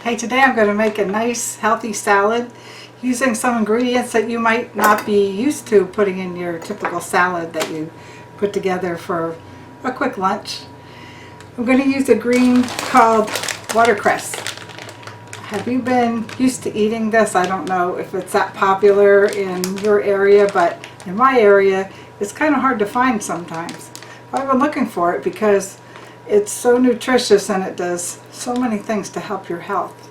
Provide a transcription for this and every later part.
Hey, today I'm going to make a nice healthy salad using some ingredients that you might not be used to putting in your typical salad that you put together for a quick lunch. I'm going to use a green called watercress. Have you been used to eating this? I don't know if it's that popular in your area, but in my area it's kind of hard to find sometimes. I've been looking for it because it's so nutritious and it does so many things to help your health.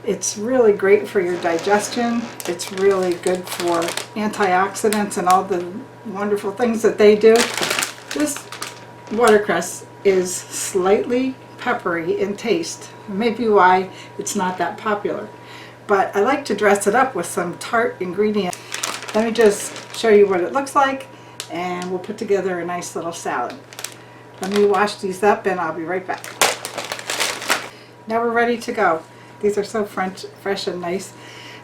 It's really great for your digestion. It's really good for antioxidants and all the wonderful things that they do. This watercress is slightly peppery in taste. Maybe why it's not that popular. But I like to dress it up with some tart ingredients. Let me just show you what it looks like and we'll put together a nice little salad. Let me wash these up and I'll be right back. Now we're ready to go. These are so fresh and nice.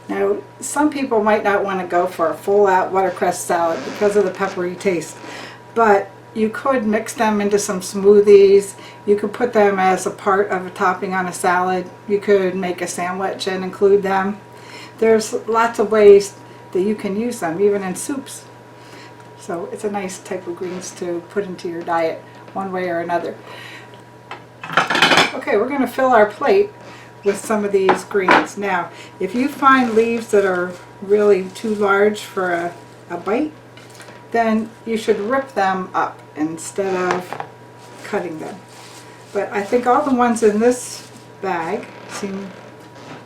Now some people might not want to go for a full out watercress salad because of the peppery taste, but you could mix them into some smoothies. You could put them as a part of a topping on a salad. You could make a sandwich and include them. There's lots of ways that you can use them, even in soups. So it's a nice type of greens to put into your diet one way or another. Okay, we're going to fill our plate with some of these greens. Now, if you find leaves that are really too large for a bite, then you should rip them up instead of cutting them. But I think all the ones in this bag seem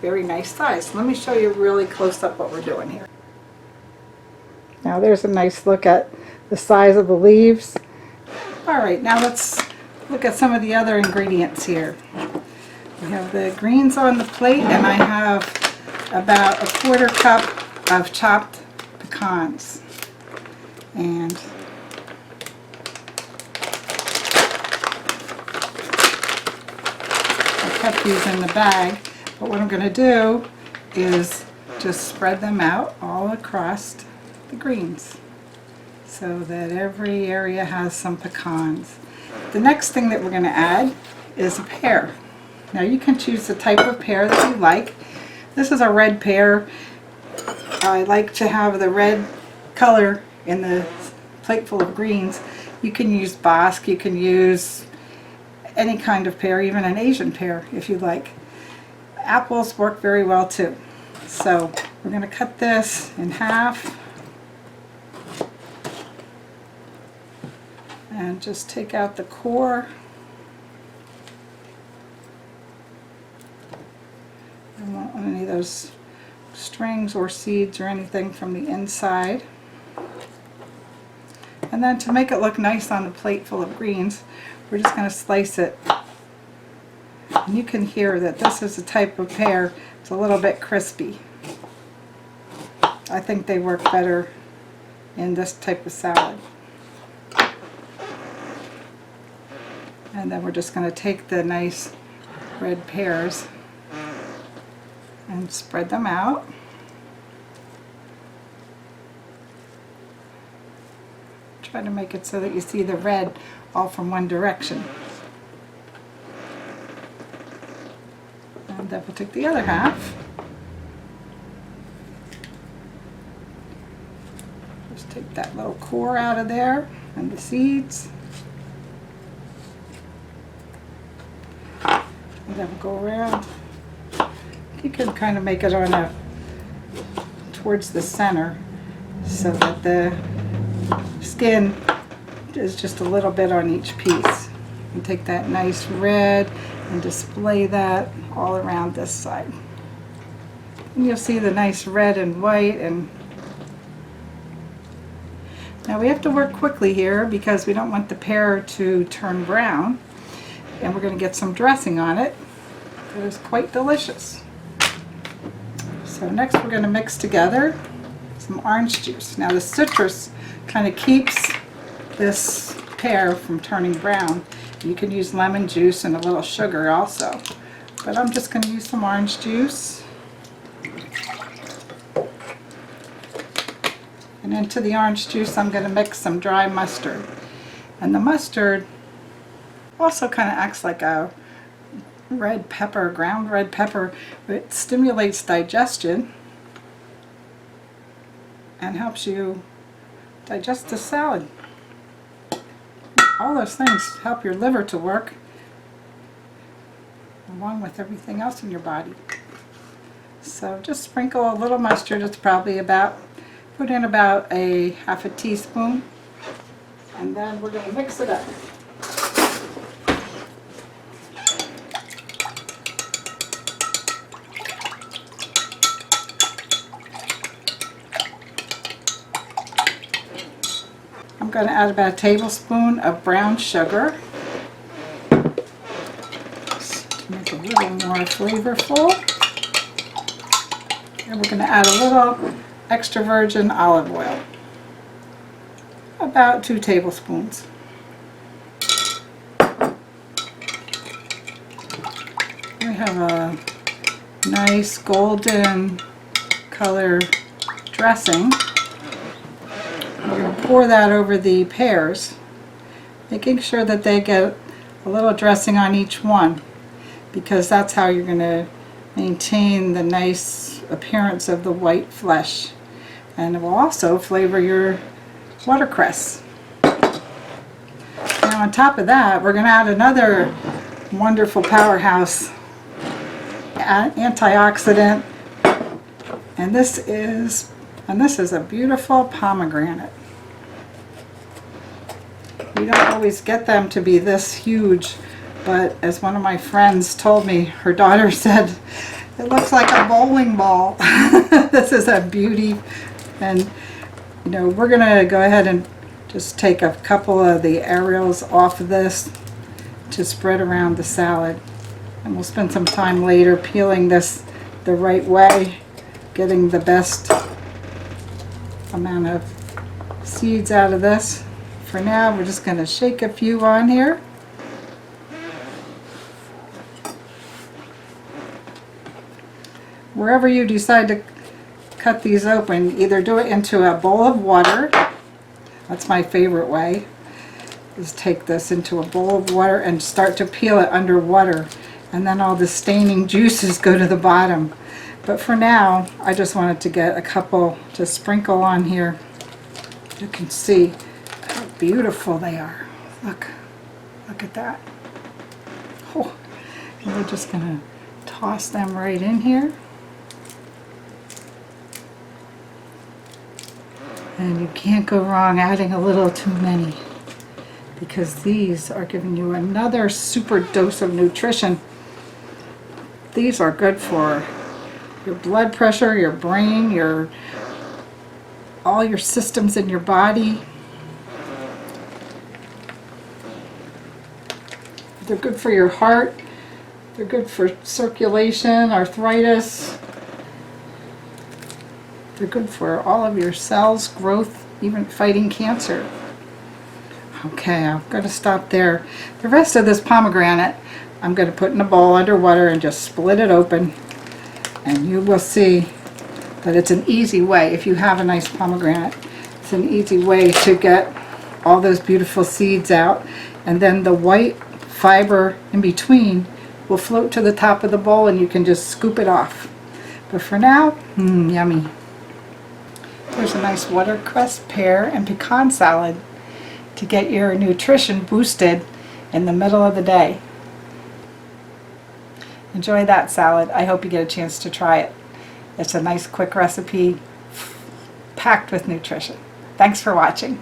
very nice size. Let me show you really close up what we're doing here. Now there's a nice look at the size of the leaves. Alright, now let's look at some of the other ingredients here. We have the greens on the plate and I have about 1/4 cup of chopped pecans. And I kept these in the bag, but what I'm going to do is just spread them out all across the greens so that every area has some pecans. The next thing that we're going to add is a pear. Now you can choose the type of pear that you like. This is a red pear. I like to have the red color in the plate full of greens. You can use Bosc, you can use any kind of pear, even an Asian pear if you like. Apples work very well too. So we're going to cut this in half and just take out the core. I don't want any of those strings or seeds or anything from the inside. And then to make it look nice on the plate full of greens, we're just going to slice it. And you can hear that this is a type of pear. It's a little bit crispy. I think they work better in this type of salad. And then we're just going to take the nice red pears and spread them out. Try to make it so that you see the red all from one direction. And then we'll take the other half. Just take that little core out of there and the seeds. And then we'll go around. You can kind of make it on towards the center so that the skin is just a little bit on each piece. And take that nice red and display that all around this side. And you'll see the nice red and white. And now we have to work quickly here because we don't want the pear to turn brown. And we're going to get some dressing on it that is quite delicious. So next we're going to mix together some orange juice. Now the citrus kind of keeps this pear from turning brown. You can use lemon juice and a little sugar also. But I'm just going to use some orange juice. And into the orange juice I'm going to mix some dry mustard. And the mustard also kind of acts like a red pepper, ground red pepper. It stimulates digestion and helps you digest the salad. All those things help your liver to work along with everything else in your body. So just sprinkle a little mustard. It's probably put in about a half a teaspoon, and then we're going to mix it up. I'm going to add about a tablespoon of brown sugar to make it a little more flavorful. And we're going to add a little extra virgin olive oil, about 2 tablespoons. We have a nice golden color dressing. We're going to pour that over the pears, making sure that they get a little dressing on each one, because that's how you're going to maintain the nice appearance of the white flesh, and it will also flavor your watercress. Now on top of that, we're going to add another wonderful powerhouse antioxidant, and this is a beautiful pomegranate. We don't always get them to be this huge, but as one of my friends told me, her daughter said, it looks like a bowling ball. This is a beauty. And you know, we're going to go ahead and just take a couple of the areolas off of this to spread around the salad. And we'll spend some time later peeling this the right way, getting the best amount of seeds out of this. For now, we're just going to shake a few on here. Wherever you decide to cut these open, either do it into a bowl of water. That's my favorite way, is take this into a bowl of water and start to peel it underwater, and then all the staining juices go to the bottom. But for now, I just wanted to get a couple to sprinkle on here. You can see how beautiful they are. Look at that. Oh, and we're just going to toss them right in here. And you can't go wrong adding a little too many, because these are giving you another super dose of nutrition. These are good for your blood pressure, your brain, all your systems in your body. They're good for your heart. They're good for circulation, arthritis. They're good for all of your cells, growth, even fighting cancer. Okay, I'm going to stop there. The rest of this pomegranate I'm going to put in a bowl under water and just split it open. And you will see that it's an easy way, if you have a nice pomegranate, it's an easy way to get all those beautiful seeds out. And then the white fiber in between will float to the top of the bowl, and you can just scoop it off. But for now, yummy. There's a nice watercress, pear, and pecan salad to get your nutrition boosted in the middle of the day. Enjoy that salad. I hope you get a chance to try it. It's a nice quick recipe packed with nutrition. Thanks for watching.